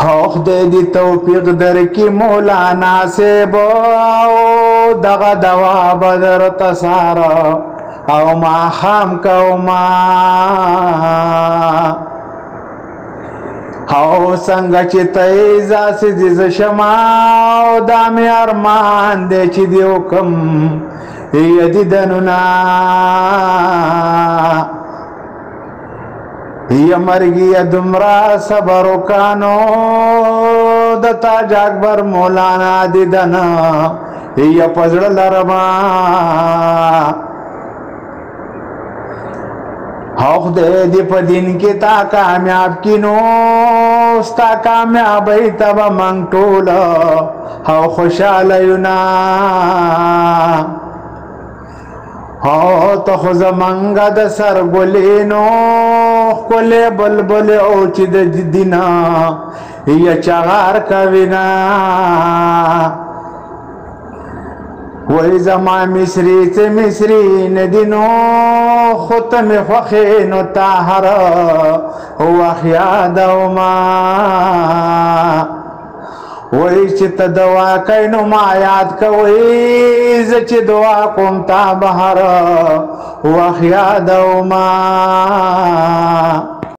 او خدای دی توفیق در کی مولانا سے بو دغه دوا بدر تسارا او ما خام کوما او څنګه چې تیزا سي دې شما او دا مې ارمان دې چې دیو کم یدي دنونا یا مرګي دمرا صبر وکانو د تاج اکبر مولانا دې دنا یا پزړه لرما حق دے دی پا دین کی تا کامیاب کینو ستا کامیابی تب منگ ٹولا او خوشحال یونا او تخوز منگا دا سر گلینو کلے بلبل اوچی دا دینا یا چغار کوینا وی زمان مصری تے مصری ندینو ختم خوخینو تاہر وخیادو ما وی چت دعا کینو ما یاد کوئی زچ دعا کم تا بہر وخیادو ما